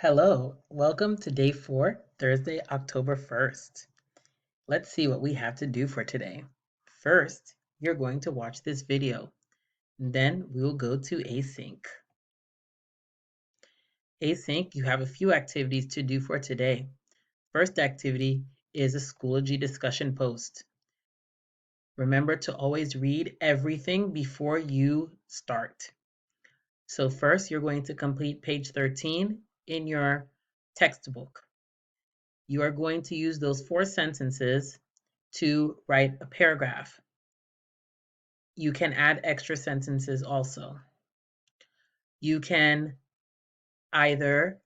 Hello, welcome to day 4, Thursday, October 1st. Let's see what we have to do for today. First, you're going to watch this video. Then we'll go to Async. Async, you have a few activities to do for today. First activity is a Schoology discussion post. Remember to always read everything before you start. So first, you're going to complete page 13 in your textbook. You are going to use those 4 sentences to write a paragraph. You can add extra sentences also. You can either,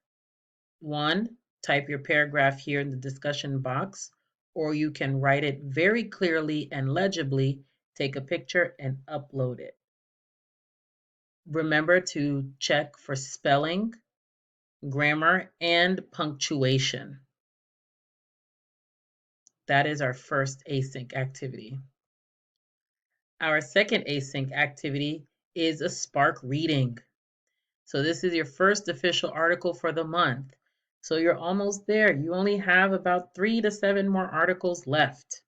1, type your paragraph here in the discussion box, or you can write it very clearly and legibly, take a picture and upload it. Remember to check for spelling, grammar, and punctuation. That is our first async activity. Our second async activity is a Spark reading. So this is your first official article for the month. So you're almost there. You only have about 3 to 7 more articles left.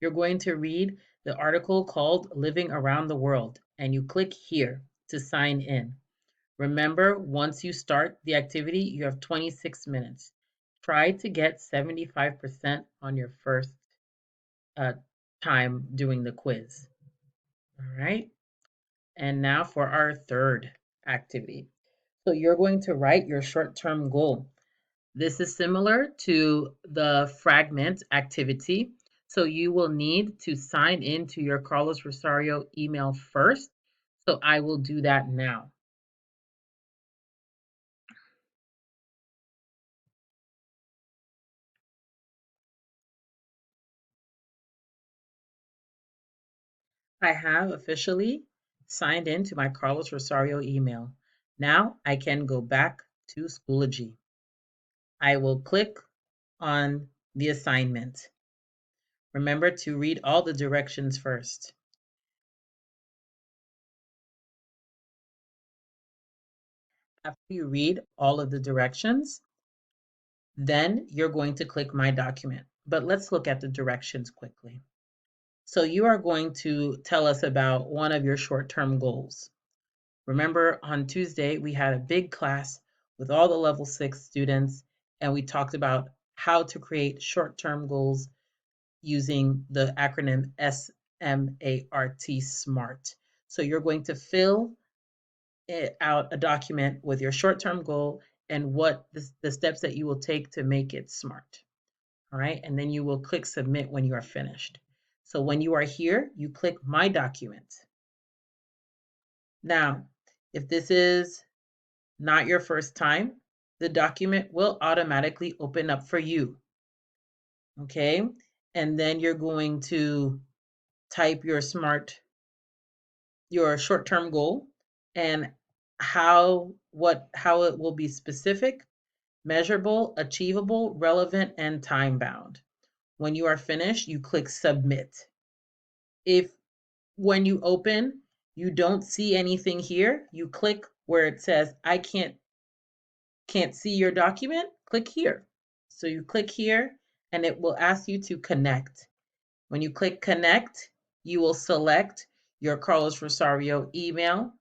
You're going to read the article called Living Around the World, and you click here to sign in. Remember, once you start the activity, you have 26 minutes. Try to get 75% on your first time doing the quiz. All right. And now for our third activity. So you're going to write your short-term goal. This is similar to the fragment activity. So you will need to sign into your Carlos Rosario email first. So I will do that now. I have officially signed into my Carlos Rosario email. Now I can go back to Schoology. I will click on the assignment. Remember to read all the directions first. After you read all of the directions, then you're going to click My Document. But let's look at the directions quickly. So you are going to tell us about one of your short-term goals. Remember, on Tuesday, we had a big class with all the level 6 students, and we talked about how to create short-term goals using the acronym SMART, SMART. So you're going to fill out a document with your short-term goal and what the steps that you will take to make it SMART. All right, and then you will click submit when you are finished. So when you are here, you click My Document. Now, if this is not your first time, the document will automatically open up for you. Okay, and then you're going to type your short-term goal and how it will be specific, measurable, achievable, relevant, and time-bound. When you are finished, you click submit. If when you open, you don't see anything here, you click where it says, I can't see your document, click here. So you click here and it will ask you to connect. When you click connect, you will select your Carlos Rosario email.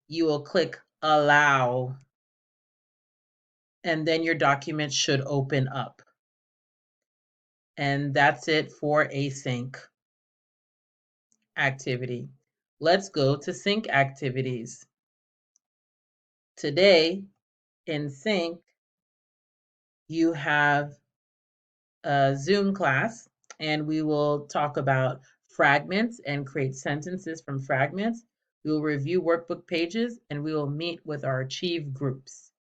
You will click allow, and then your document should open up. And that's it for async activity. Let's go to sync activities. Today in sync, you have a Zoom class, and we will talk about fragments and create sentences from fragments. We will review workbook pages, and we will meet with our Achieve groups.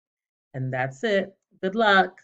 And that's it. Good luck.